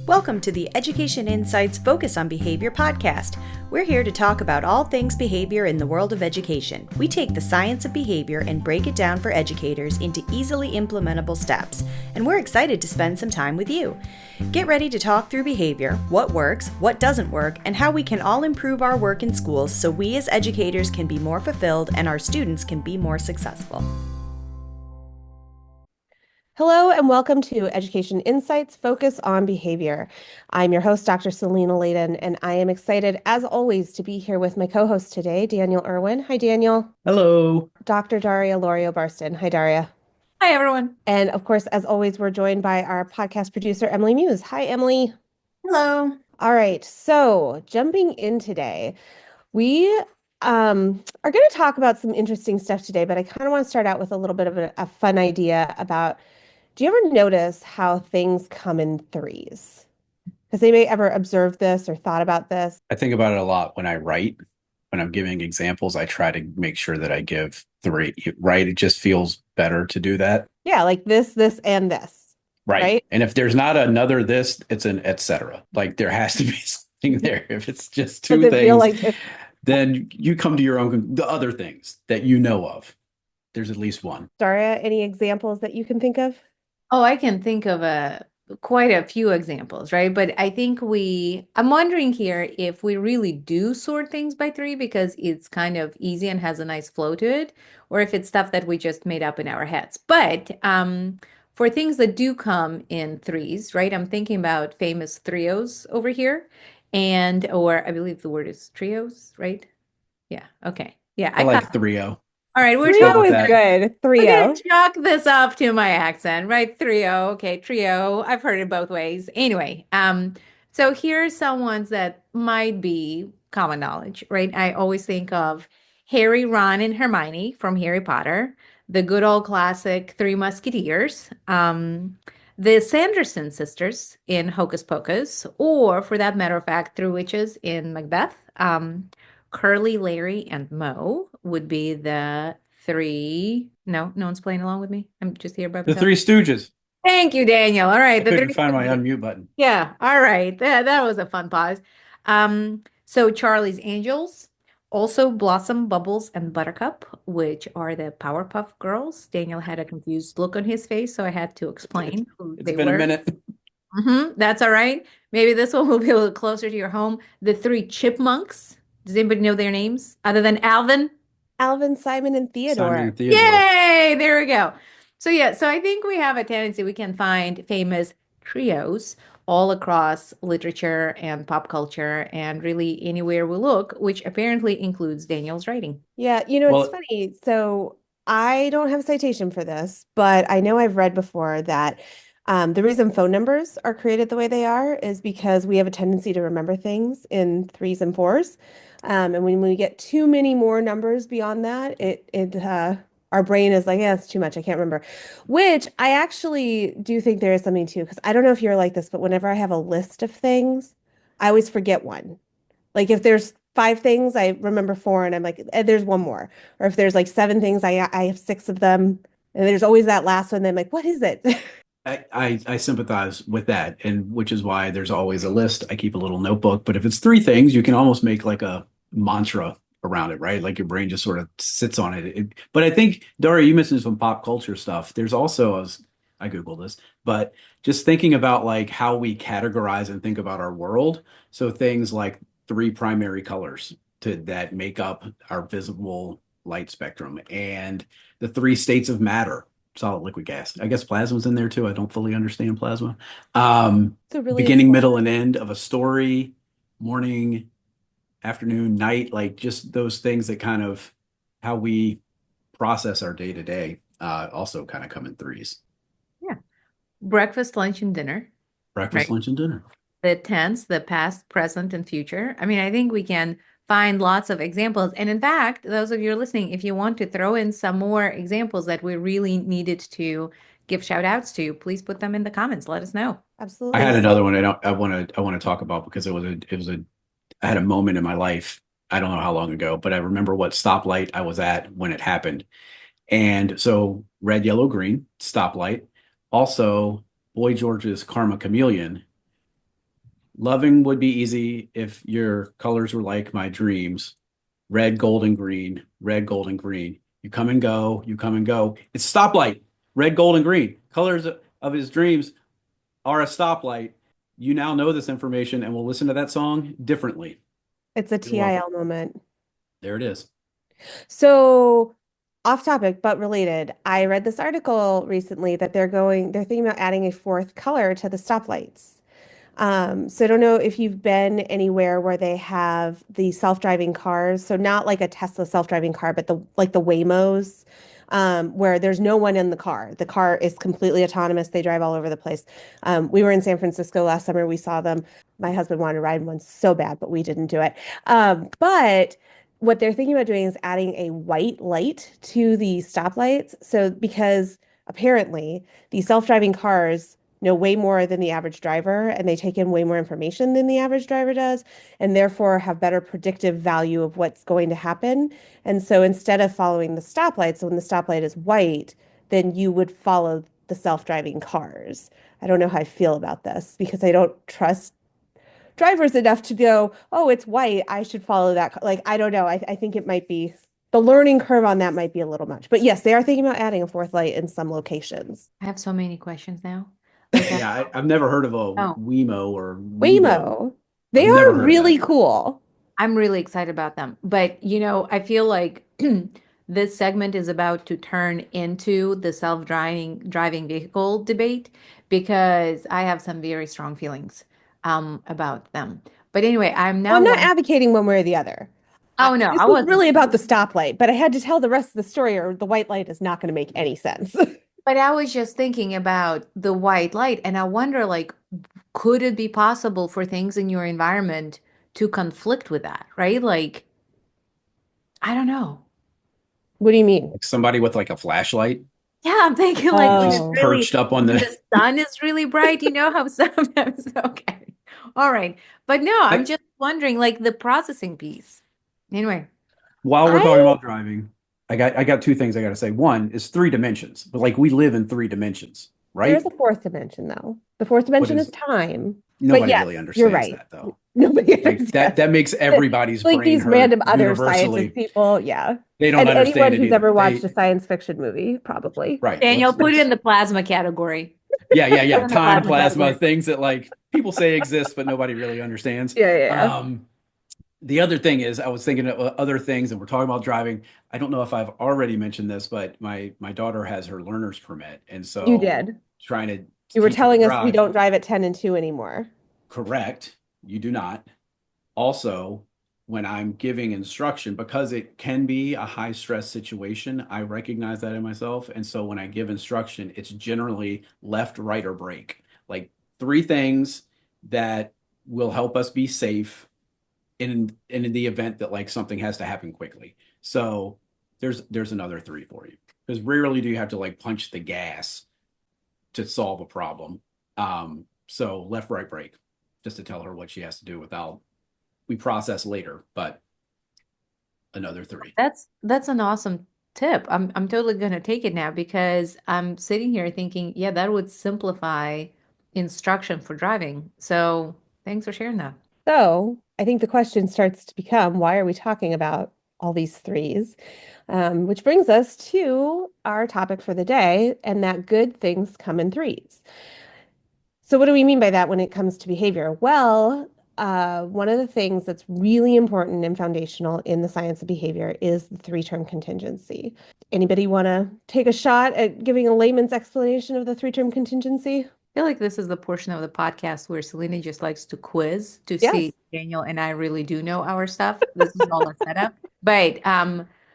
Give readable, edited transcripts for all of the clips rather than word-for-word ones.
Welcome to the Education Insights Focus on Behavior podcast. We're here to talk about all things behavior in the world of education. We take the science of behavior and break it down for educators into easily implementable steps, and we're excited to spend some time with you. Get ready to talk through behavior, what works, what doesn't work, and how we can all improve our work in schools so we as educators can be more fulfilled and our students can be more successful. Hello and welcome to Education Insights Focus on Behavior. I'm your host, Dr. Selena Layden, and I am excited, as always, to be here with my co-host today, Daniel Irwin. Hi, Daniel. Hello. Dr. Daria Lorio-Barston. Hi, Daria. Hi, everyone. And of course, as always, we're joined by our podcast producer, Emily Muse. Hi, Emily. Hello. All right, so jumping in today, we are going to talk about some interesting stuff today, but I kind of want to start out with a little bit of a fun idea about, do you ever notice how things come in threes? Has anybody ever observed this or thought about this? I think about it a lot when I write. When I'm giving examples, I try to make sure that I give three, right? It just feels better to do that. Yeah, like this, and this. Right? And if there's not another this, it's an et cetera. Like there has to be something there. If it's just two things, then you come to your own, the other things that you know of. There's at least one. Daria, any examples that you can think of? Oh, I can think of quite a few examples, right? But I think I'm wondering here if we really do sort things by three because it's kind of easy and has a nice flow to it, or if it's stuff that we just made up in our heads. But for things that do come in threes, right? I'm thinking about famous Three-Ohs over here, or I believe the word is trios, right? Yeah. Okay. Yeah. I like Three-Oh. All right, Three-Oh is good. Three-Oh. We're gonna chalk this up to my accent, right? Three-Oh, okay, trio. I've heard it both ways. Anyway, so here's some ones that might be common knowledge, right? I always think of Harry, Ron, and Hermione from Harry Potter, the good old classic Three Musketeers, the Sanderson sisters in Hocus Pocus, or for that matter of fact, Three Witches in Macbeth. Curly, Larry, and Moe would be the three. No one's playing along with me. I'm just here by the Three Stooges. Thank you, Daniel. All right. I couldn't find my unmute button. Yeah. All right. That was a fun pause. So Charlie's Angels, also Blossom, Bubbles, and Buttercup, which are the Powerpuff Girls. Daniel had a confused look on his face, so I had to explain who they were. It's been a minute. That's all right. Maybe this one will be a little closer to your home. The Three Chipmunks. Does anybody know their names other than Alvin? Alvin, Simon, and Theodore. Yay! There we go. So I think we have a tendency, we can find famous trios all across literature and pop culture and really anywhere we look, which apparently includes Daniel's writing. Yeah, it's funny. So I don't have a citation for this, but I know I've read before that the reason phone numbers are created the way they are is because we have a tendency to remember things in threes and fours. And when we get too many more numbers beyond that, our brain is like, yeah, it's too much. I can't remember. Which I actually do think there is something too, because I don't know if you're like this, but whenever I have a list of things, I always forget one. Like if there's 5 things, I remember 4, and I'm like, there's one more. Or if there's like 7 things, I have 6 of them, and there's always that last one. And I'm like, what is it? I sympathize with that, and which is why there's always a list. I keep a little notebook, but if it's 3 things, you can almost make like a mantra around it, right? Like your brain just sort of sits on it. But I think, Daria, you mentioned some pop culture stuff. There's also, I Googled this, but just thinking about like how we categorize and think about our world. So things like 3 primary colors that make up our visible light spectrum, and the 3 states of matter. Solid, liquid, gas. I guess plasma's in there too. I don't fully understand plasma. Beginning, middle, and end of a story, morning, afternoon, night, like just those things that kind of how we process our day to day also kind of come in threes. Yeah. Breakfast, lunch, and dinner. Breakfast, lunch, and dinner. The tense, the past, present, and future. I mean, I think we can find lots of examples. And in fact, those of you listening, if you want to throw in some more examples that we really needed to give shout outs to, please put them in the comments. Let us know. Absolutely. I had another one I want to talk about because I had a moment in my life. I don't know how long ago, but I remember what stoplight I was at when it happened. And so red, yellow, green, stoplight. Also, Boy George's Karma Chameleon. Loving would be easy if your colors were like my dreams. Red, gold, and green. Red, gold, and green. You come and go. You come and go. It's stoplight. Red, gold, and green. Colors of his dreams are a stoplight. You now know this information and will listen to that song differently. It's a You're welcome. TIL moment. There it is. So off topic, but related. I read this article recently that they're thinking about adding a fourth color to the stoplights. So I don't know if you've been anywhere where they have the self-driving cars. So not like a Tesla self-driving car, but the Waymos, where there's no one in the car. The car is completely autonomous. They drive all over the place. We were in San Francisco last summer. We saw them. My husband wanted to ride one so bad, but we didn't do it. But what they're thinking about doing is adding a white light to the stoplights. So because apparently these self-driving cars know way more than the average driver, and they take in way more information than the average driver does, and therefore have better predictive value of what's going to happen. And so instead of following the stoplight, so when the stoplight is white, then you would follow the self-driving cars. I don't know how I feel about this because I don't trust drivers enough to go, oh, it's white, I should follow that. Like, I don't know. I think it might be the learning curve on that might be a little much. But yes, they are thinking about adding a fourth light in some locations. I have so many questions now. Yeah, I've never heard of a Oh, Wemo or Wemo. Waymo. They I've are never heard of really that. cool. I'm really excited about them. But, I feel like this segment is about to turn into the self-driving vehicle debate because I have some very strong feelings about them. But anyway, I'm Well, now I'm not one. advocating one way or the other. Oh no, This I was wasn't. really about the stoplight, but I had to tell the rest of the story or the white light is not going to make any sense. But I was just thinking about the white light, and I wonder, like, could it be possible for things in your environment to conflict with that, right? Like, I don't know. What do you mean? Like somebody with like a flashlight Yeah, I'm thinking like when it's just Oh, really perched up on when the. the sun is really bright, how sometimes okay. All right. But no, I'm I, just wondering like the processing piece. Anyway, while we're talking I about driving, I got two things I got to say. One is three dimensions, but like we live in three dimensions, there is right? a fourth dimension though. The fourth What dimension is is time. But nobody yes, really you're understands right. that though. Nobody Like understands. that makes everybody's Like brain these hurt random other scientist universally. people, yeah. They don't And understand anyone it who's either. ever watched a They science fiction movie, probably. right. Daniel, put it in Let's the plasma category. Put yeah. it in the Time plasma plasma category. things that like people say exist, but nobody really understands. Yeah, yeah, yeah. The other thing is I was thinking of other things and we're talking about driving. I don't know if I've already mentioned this, but my daughter has her learner's permit. And You so did. trying to You were teach her to telling us we drive, don't drive at 10 and 2 anymore. correct. You do not. Also, when I'm giving instruction, because it can be a high stress situation, I recognize that in myself. And so when I give instruction, it's generally left, right, or brake. Like three things that will help us be safe in the event that like something has to happen quickly. So there's another three for you. Because rarely do you have to like punch the gas to solve a problem. So left, right, brake, just to tell her what she has to do without we process later, but another three. That's an awesome tip. I'm totally gonna take it now because I'm sitting here thinking, yeah, that would simplify instruction for driving. So thanks for sharing that. So I think the question starts to become, why are we talking about all these threes? Which brings us to our topic for the day, and that good things come in threes. So what do we mean by that when it comes to behavior? Well, one of the things that's really important and foundational in the science of behavior is the three-term contingency. Anybody want to take a shot at giving a layman's explanation of the three-term contingency? I feel like this is the portion of the podcast where Selena just likes to quiz to see Yes. if Daniel and I really do know our stuff. This is all a setup. But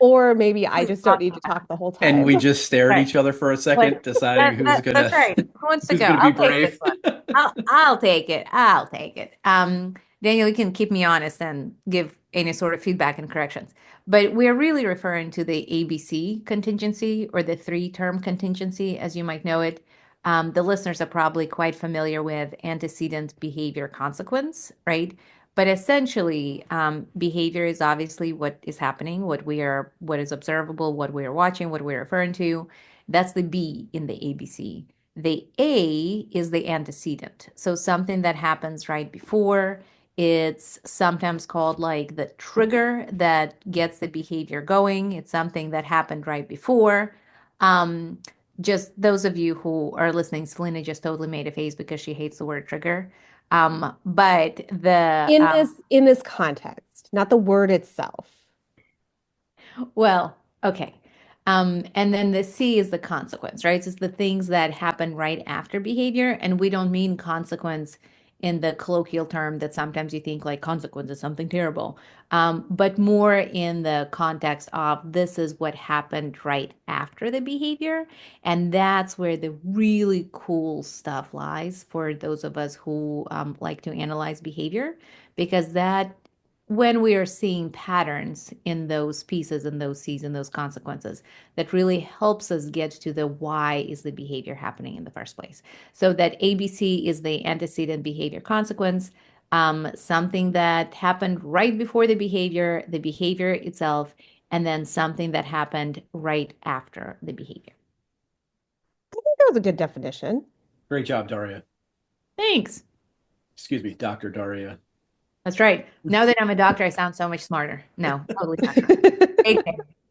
Or maybe I let's just don't talk need to about talk the whole And time. we just stare at right. each other for a But second, deciding that's right. Who wants to who's go? gonna be I'll take this brave. one. I'll take it. I'll take it. Daniel, you can keep me honest and give any sort of feedback and corrections. But we're really referring to the ABC contingency or the three-term contingency, as you might know it. The listeners are probably quite familiar with antecedent behavior consequence, right? But essentially, behavior is obviously what is happening, what is observable, what we are watching, what we're referring to. That's the B in the ABC. The A is the antecedent. So something that happens right before. It's sometimes called like the trigger that gets the behavior going. It's something that happened right before. Um, just those of you who are listening, Selena just totally made a face because she hates the word trigger. But the In this context, not the word itself. Well, okay. And then the C is the consequence, right? So it's the things that happen right after behavior. And we don't mean consequence in the colloquial term that sometimes you think like consequence is something terrible, but more in the context of this is what happened right after the behavior. And that's where the really cool stuff lies for those of us who like to analyze behavior, because that when we are seeing patterns in those pieces and those C's and those consequences, that really helps us get to the why is the behavior happening in the first place. So that ABC is the antecedent behavior consequence, something that happened right before the behavior itself, and then something that happened right after the behavior. I think that was a good definition. Great job, Daria. Thanks. Excuse me, Dr. Daria. That's right. Now that I'm a doctor, I sound so much smarter. No, totally not true.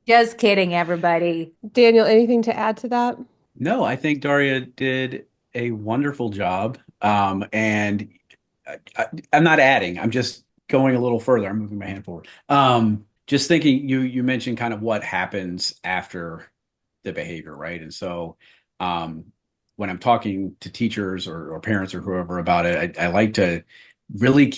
Just kidding, everybody. Daniel, anything to add to that? No, I think Daria did a wonderful job. And I'm not adding, I'm just going a little further. I'm moving my hand forward. Just thinking, you mentioned kind of what happens after the behavior, right? And so when I'm talking to teachers or parents or whoever about it, I like to really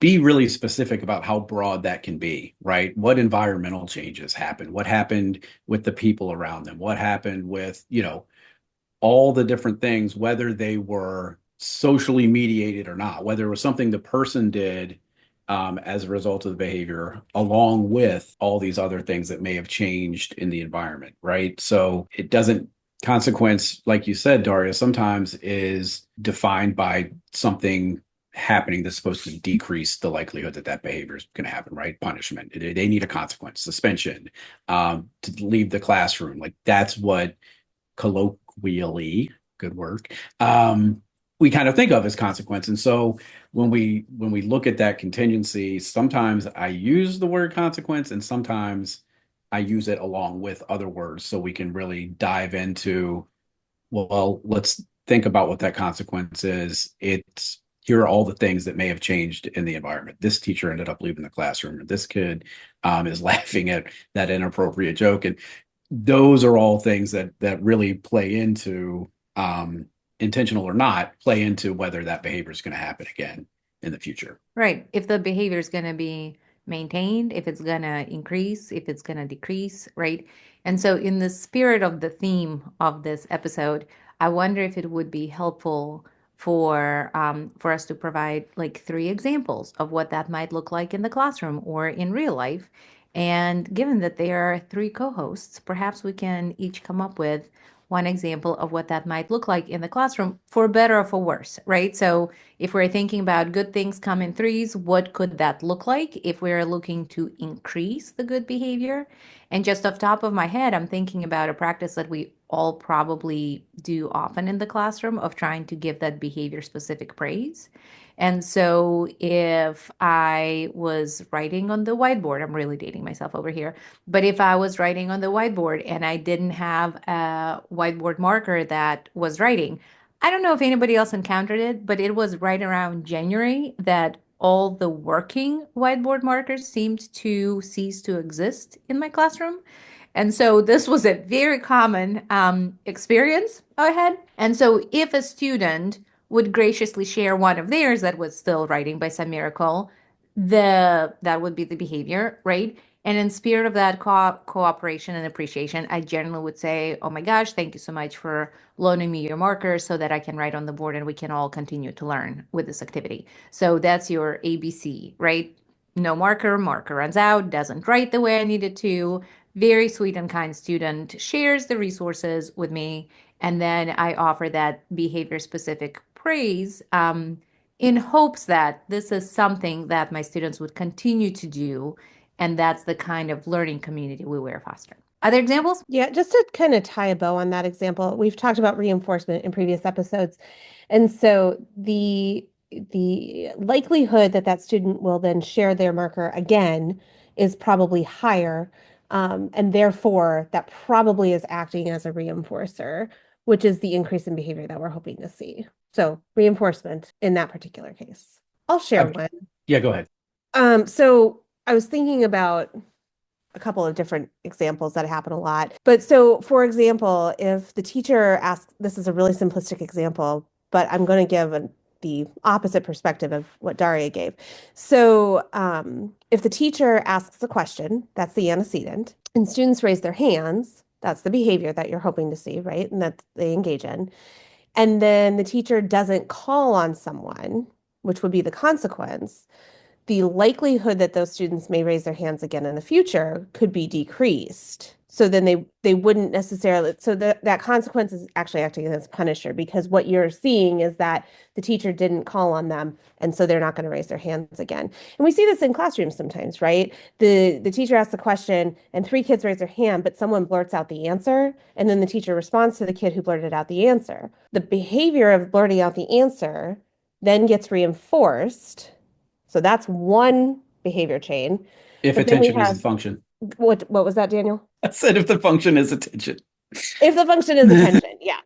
be really specific about how broad that can be, right? What environmental changes happened? What happened with the people around them? What happened with, all the different things, whether they were socially mediated or not, whether it was something the person did as a result of the behavior, along with all these other things that may have changed in the environment, right? So it doesn't, consequence, like you said, Daria, sometimes is defined by something happening that's supposed to decrease the likelihood that that behavior is going to happen, right? Punishment. They need a consequence, suspension, to leave the classroom. Like that's what colloquially, good work, we kind of think of as consequence. And so when we look at that contingency, sometimes I use the word consequence and sometimes I use it along with other words so we can really dive into, well, let's think about what that consequence is. It's here are all the things that may have changed in the environment. This teacher ended up leaving the classroom, or this kid is laughing at that inappropriate joke. And those are all things that really play into, intentional or not, play into whether that behavior is going to happen again in the future. Right. If the behavior is going to be maintained, if it's going to increase, if it's going to decrease, right? And so, in the spirit of the theme of this episode, I wonder if it would be helpful for us to provide like 3 examples of what that might look like in the classroom or in real life. And given that there are 3 co-hosts, perhaps we can each come up with one example of what that might look like in the classroom, for better or for worse, right? So if we're thinking about good things come in threes, what could that look like if we're looking to increase the good behavior? And just off top of my head, I'm thinking about a practice that we all probably do often in the classroom of trying to give that behavior specific praise. And so if I was writing on the whiteboard, I'm really dating myself over here, but if I was writing on the whiteboard and I didn't have a whiteboard marker that was writing, I don't know if anybody else encountered it, but it was right around January that all the working whiteboard markers seemed to cease to exist in my classroom. And so this was a very common experience I had. And so if a student would graciously share one of theirs that was still writing by some miracle, that would be the behavior, right? And in spirit of that cooperation and appreciation, I generally would say, "Oh my gosh, thank you so much for loaning me your marker so that I can write on the board and we can all continue to learn with this activity." So that's your ABC, right? No marker, marker runs out, doesn't write the way I needed to. Very sweet and kind student shares the resources with me, and then I offer that behavior specific praise in hopes that this is something that my students would continue to do, and that's the kind of learning community we were fostering. Other examples? Yeah, just to kind of tie a bow on that example, we've talked about reinforcement in previous episodes. And so the likelihood that that student will then share their marker again is probably higher. And therefore, that probably is acting as a reinforcer, which is the increase in behavior that we're hoping to see. So reinforcement in that particular case. I'll share I, one. yeah, go ahead. So I was thinking about a couple of different examples that happen a lot. But so, for example, if the teacher asks, this is a really simplistic example, but I'm going to give the opposite perspective of what Daria gave. So, if the teacher asks a question, that's the antecedent, and students raise their hands, that's the behavior that you're hoping to see, right? And that they engage in. And then the teacher doesn't call on someone, which would be the consequence, the likelihood that those students may raise their hands again in the future could be decreased. So then they wouldn't necessarily, so that consequence is actually acting as a punisher, because what you're seeing is that the teacher didn't call on them, and so they're not going to raise their hands again. And we see this in classrooms sometimes, right? The teacher asks a question and three kids raise their hand, but someone blurts out the answer, and then the teacher responds to the kid who blurted out the answer. The behavior of blurting out the answer then gets reinforced. So that's one behavior chain. If But then we attention is the have function. what was that, Daniel? I said if the function is attention. If the function is attention, yeah.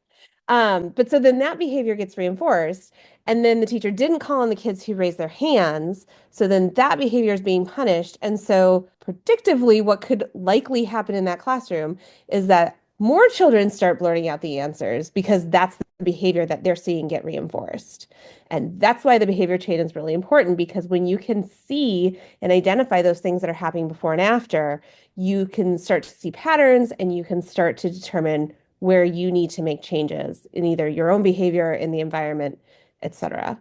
But so then that behavior gets reinforced, and then the teacher didn't call on the kids who raised their hands, so then that behavior is being punished. And so predictively, what could likely happen in that classroom is that more children start blurting out the answers because that's the behavior that they're seeing get reinforced. And that's why the behavior chain is really important, because when you can see and identify those things that are happening before and after, you can start to see patterns and you can start to determine where you need to make changes in either your own behavior, in the environment, et cetera,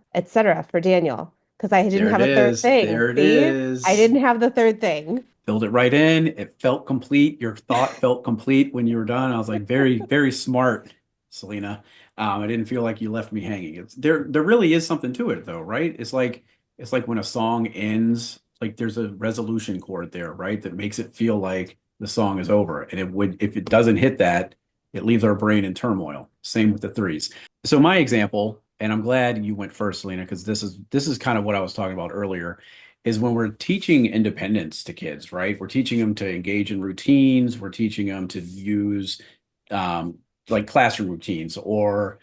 for Daniel. Because I didn't There it have a third is. thing. There it See? I is. didn't have the third thing. Filled it right in. It felt complete. Your thought felt complete when you were done. I was like, very, very smart, Selena. I didn't feel like you left me hanging. It's there really is something to it though, right? It's like when a song ends, like there's a resolution chord there, right? That makes it feel like the song is over. And it would, if it doesn't hit that, it leaves our brain in turmoil. Same with the threes. So my example, and I'm glad you went first, Selena, because this is kind of what I was talking about earlier, is when we're teaching independence to kids, right? We're teaching them to engage in routines. We're teaching them to use like classroom routines or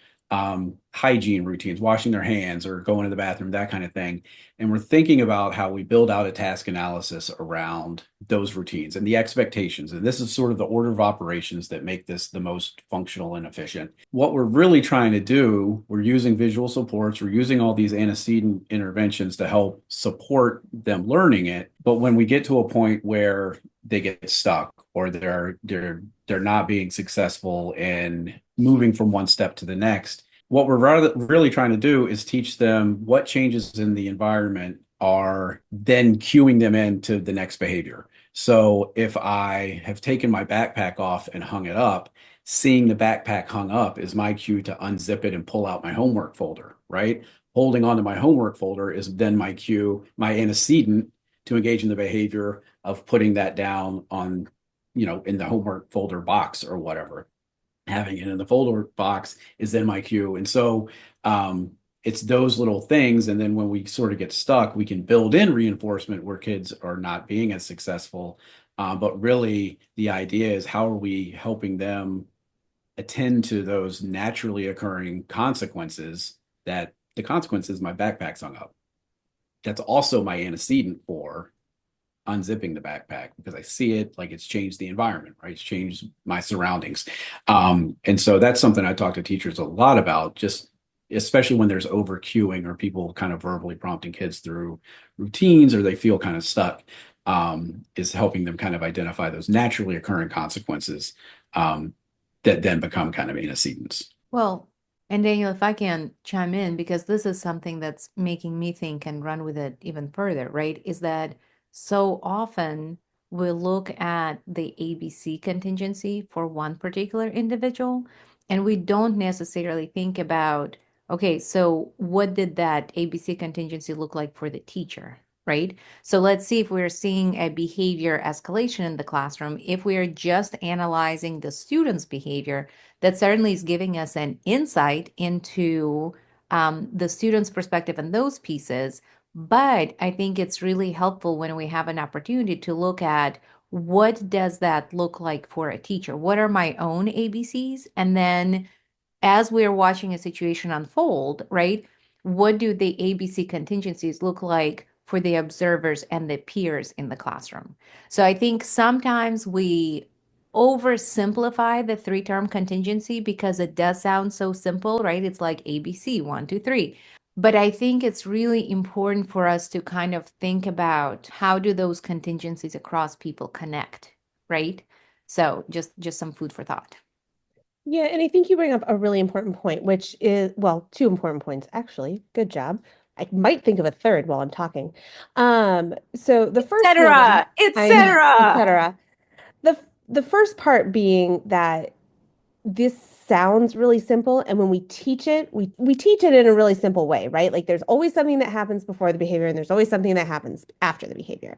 hygiene routines, washing their hands or going to the bathroom, that kind of thing. And we're thinking about how we build out a task analysis around those routines and the expectations. And this is sort of the order of operations that make this the most functional and efficient. What we're really trying to do, we're using visual supports, we're using all these antecedent interventions to help support them learning it. But when we get to a point where they get stuck or they're not being successful in moving from one step to the next, what we're really trying to do is teach them what changes in the environment are then cueing them into the next behavior. So if I have taken my backpack off and hung it up, seeing the backpack hung up is my cue to unzip it and pull out my homework folder, right? Holding on to my homework folder is then my cue, my antecedent to engage in the behavior of putting that down on, in the homework folder box or whatever. Having it in the folder box is then my cue. And so it's those little things. And then when we sort of get stuck, we can build in reinforcement where kids are not being as successful. But really, the idea is how are we helping them attend to those naturally occurring consequences, that the consequences my backpack's hung up. That's also my antecedent for unzipping the backpack, because I see it like it's changed the environment, right? It's changed my surroundings. And so that's something I talk to teachers a lot about, just especially when there's over cueing or people kind of verbally prompting kids through routines or they feel kind of stuck, is helping them kind of identify those naturally occurring consequences that then become kind of antecedents. Well, and Daniel, if I can chime in, because this is something that's making me think and run with it even further, right? Is that so often we look at the ABC contingency for one particular individual, and we don't necessarily think about, okay, so what did that ABC contingency look like for the teacher, right? So let's see if we're seeing a behavior escalation in the classroom. If we are just analyzing the student's behavior, that certainly is giving us an insight into the student's perspective and those pieces. But I think it's really helpful when we have an opportunity to look at what does that look like for a teacher? What are my own ABCs? And then as we're watching a situation unfold, right, what do the ABC contingencies look like for the observers and the peers in the classroom? So I think sometimes we oversimplify the three-term contingency because it does sound so simple, right? It's like ABC, 1, 2, 3. But I think it's really important for us to kind of think about how do those contingencies across people connect, right? So just some food for thought. Yeah, and I think you bring up a really important point, which is, well, two important points, actually. Good job. I might think of a third while I'm talking. So the first one, Etc. I know, etc. etc. The first part being that this sounds really simple, and when we teach it, we teach it in a really simple way, right? Like there's always something that happens before the behavior, and there's always something that happens after the behavior.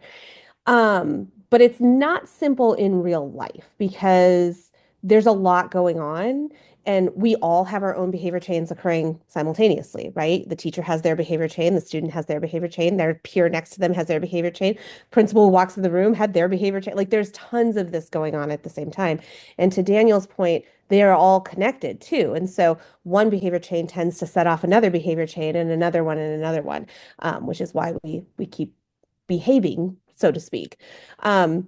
But it's not simple in real life because there's a lot going on, and we all have our own behavior chains occurring simultaneously, right? The teacher has their behavior chain, the student has their behavior chain, their peer next to them has their behavior chain, principal who walks in the room had their behavior chain. Like there's tons of this going on at the same time. And to Daniel's point, they are all connected too. And so one behavior chain tends to set off another behavior chain and another one and another one, which is why we keep behaving, so to speak. Um,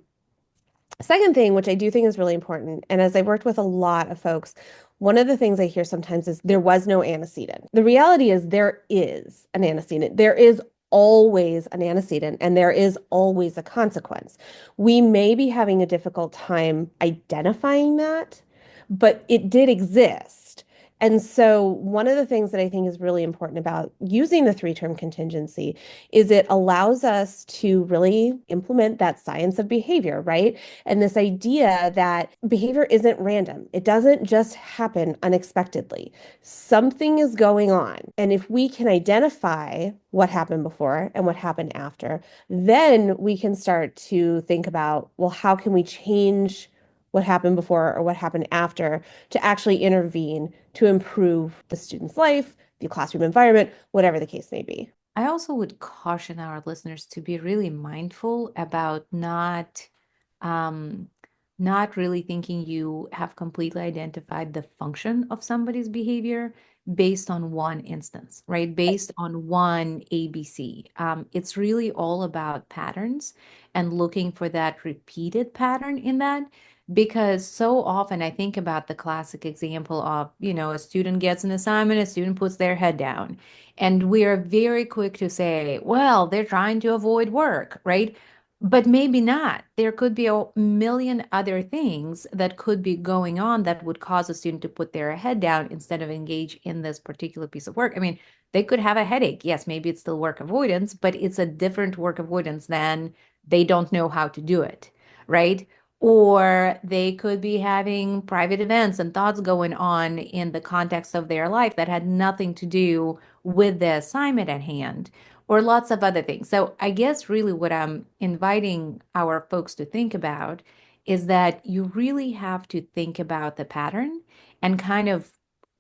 Second thing, which I do think is really important, and as I've worked with a lot of folks, one of the things I hear sometimes is there was no antecedent. The reality is there is an antecedent. There is always an antecedent, and there is always a consequence. We may be having a difficult time identifying that, but it did exist. And so, one of the things that I think is really important about using the three-term contingency is it allows us to really implement that science of behavior, right? And this idea that behavior isn't random, it doesn't just happen unexpectedly. Something is going on. And if we can identify what happened before and what happened after, then we can start to think about, well, how can we change what happened before or what happened after to actually intervene to improve the student's life, the classroom environment, whatever the case may be. I also would caution our listeners to be really mindful about um, not really thinking you have completely identified the function of somebody's behavior based on one instance, right? Based on one ABC. It's really all about patterns and looking for that repeated pattern in that. Because so often I think about the classic example of, a student gets an assignment, a student puts their head down. And we are very quick to say, well, they're trying to avoid work, right? But maybe not. There could be a million other things that could be going on that would cause a student to put their head down instead of engage in this particular piece of work. I mean, they could have a headache. Yes, maybe it's still work avoidance, but it's a different work avoidance than they don't know how to do it, right? Or they could be having private events and thoughts going on in the context of their life that had nothing to do with the assignment at hand, or lots of other things. So I guess really what I'm inviting our folks to think about is that you really have to think about the pattern and kind of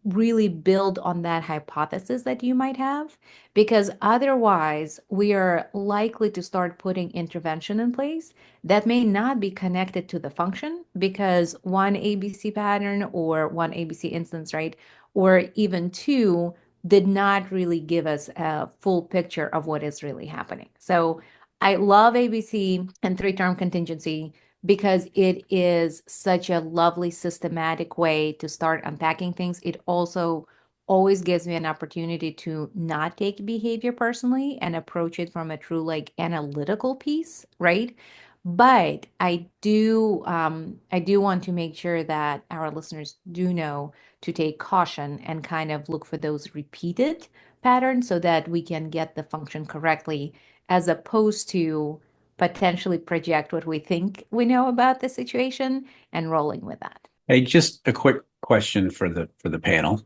really build on that hypothesis that you might have, because otherwise we are likely to start putting intervention in place that may not be connected to the function, because one ABC pattern or one ABC instance, right, or even two did not really give us a full picture of what is really happening. So I love ABC and three-term contingency because it is such a lovely systematic way to start unpacking things. It also always gives me an opportunity to not take behavior personally and approach it from a true like analytical piece, right? But I do want to make sure that our listeners do know to take caution and kind of look for those repeated patterns so that we can get the function correctly, as opposed to potentially project what we think we know about the situation and rolling with that. Hey, just a quick question for the panel.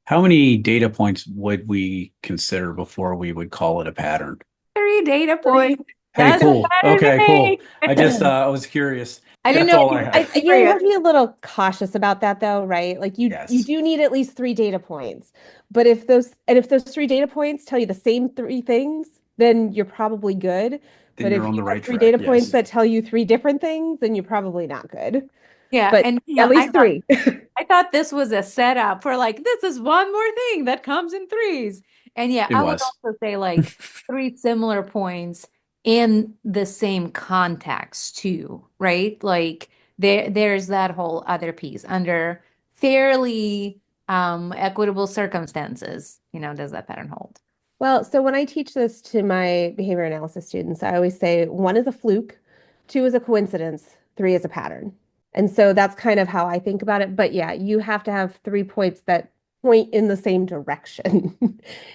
How many data points would we consider before we would call it a pattern? 3 data points. Hey, Doesn't cool. matter to Okay, cool. me. I was curious. I didn't That's know all if I you had. were You have curious. to be a little cautious about that though, right? Like you Yes. do need at least 3 data points. But if those 3 data points tell you the same 3 things, then you're probably good. Then But you're if on you the have right three track. data points Yes. that tell you 3 different things, then you're probably not good. Yeah, But and at least I thought 3. this was a setup for like this is one more thing that comes in threes. And yeah, It I would was. also say like 3 similar points in the same context too, right? Like there's that whole other piece under fairly equitable circumstances, does that pattern hold? Well, so when I teach this to my behavior analysis students, I always say 1 is a fluke, 2 is a coincidence, 3 is a pattern. And so that's kind of how I think about it. But yeah, you have to have 3 points that point in the same direction.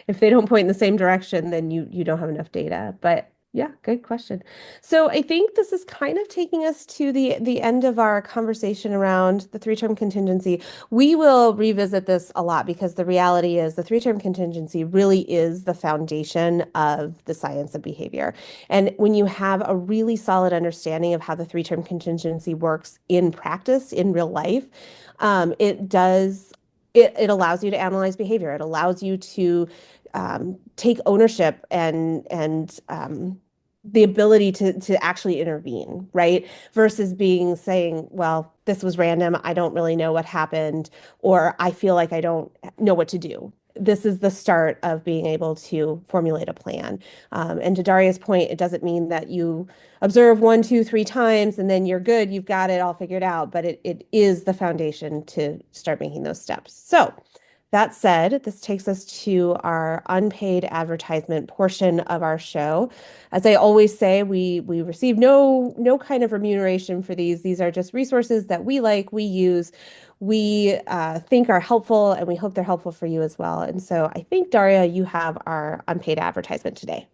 If they don't point in the same direction, then you don't have enough data. But yeah, good question. So I think this is kind of taking us to the end of our conversation around the 3-term contingency. We will revisit this a lot because the reality is the 3-term contingency really is the foundation of the science of behavior. And when you have a really solid understanding of how the 3-term contingency works in practice, in real life, it allows you to analyze behavior. It allows you to take ownership and the ability to actually intervene, right? Versus saying, well, this was random. I don't really know what happened, or I feel like I don't know what to do. This is the start of being able to formulate a plan. And to Daria's point, it doesn't mean that you observe 1, 2, 3 times and then you're good. You've got it all figured out, but it is the foundation to start making those steps. So that said, this takes us to our unpaid advertisement portion of our show. As I always say, we receive no kind of remuneration for these. These are just resources that we like, we use, we think are helpful, and we hope they're helpful for you as well. And so I think, Daria, you have our unpaid advertisement today.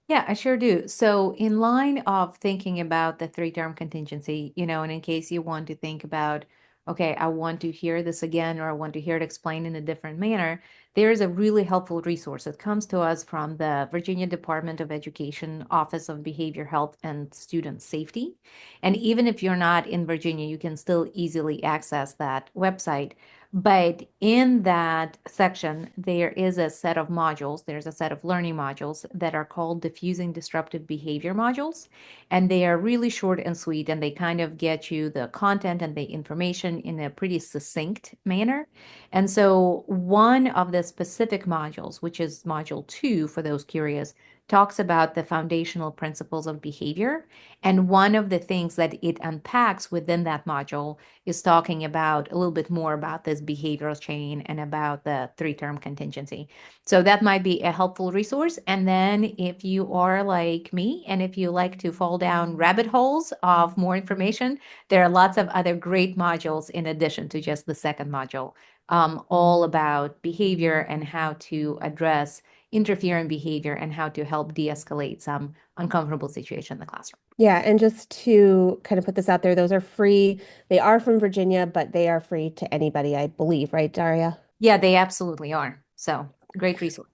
Yeah, I sure do. So, in line of thinking about the 3-term contingency, and in case you want to think about, okay, I want to hear this again, or I want to hear it explained in a different manner, there's a really helpful resource. It comes to us from the Virginia Department of Education Office of Behavior Health and Student Safety. And even if you're not in Virginia, you can still easily access that website. But in that section, there is a set of modules, there's a set of learning modules that are called Diffusing Disruptive Behavior modules. And they are really short and sweet, and they kind of get you the content and the information in a pretty succinct manner. And so one of the specific modules, which is module 2 for those curious, talks about the foundational principles of behavior. And one of the things that it unpacks within that module is talking about a little bit more about this behavioral chain and about the 3-term contingency. So that might be a helpful resource. And then if you are like me and if you like to fall down rabbit holes of more information, there are lots of other great modules in addition to just the second module, all about behavior and how to address interfering behavior and how to help de-escalate some uncomfortable situation in the classroom. Yeah, and just to kind of put this out there, those are free. They are from Virginia, but they are free to anybody, I believe, right, Daria? Yeah, they absolutely are. So great resource.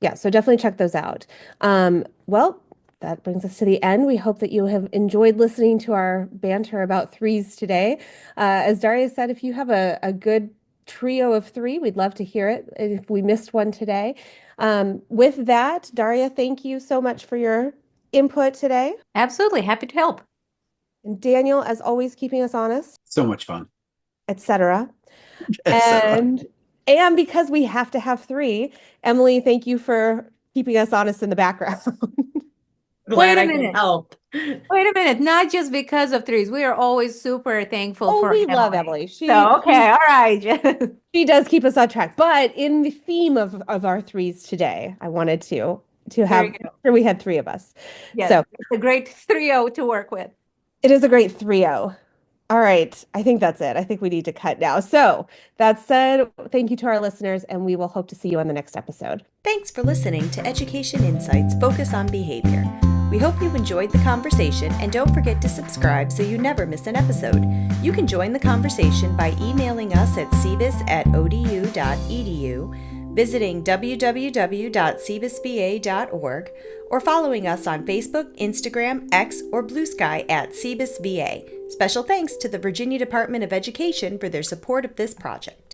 Yeah, so definitely check those out. Well, that brings us to the end. We hope that you have enjoyed listening to our banter about threes today. As Daria said, if you have a good trio of 3, we'd love to hear it if we missed one today. With that, Daria, thank you so much for your input today. Absolutely. Happy to help. And Daniel, as always, keeping us honest, So much fun. etc. etc. And because we have to have 3, Emily, thank you for keeping us honest in the background. Glad Wait a I can minute. help. Wait a minute. Not just because of threes. We are always super thankful Oh, for we love Emily. Emily. So, okay. All right. She does keep us on track. But in the theme of our 3s today, I wanted to have sure we had 3 of us. Yes, So it's a great trio to work with. it is a great 3-0. All right. I think that's it. I think we need to cut now. So that said, thank you to our listeners, and we will hope to see you on the next episode. Thanks for listening to Education Insights Focus on Behavior. We hope you enjoyed the conversation, and don't forget to subscribe so you never miss an episode. You can join the conversation by emailing us at cvis@odu.edu, visiting www.cbisva.org, or following us on Facebook, Instagram, X, or Blue Sky at CBISVA. Special thanks to the Virginia Department of Education for their support of this project.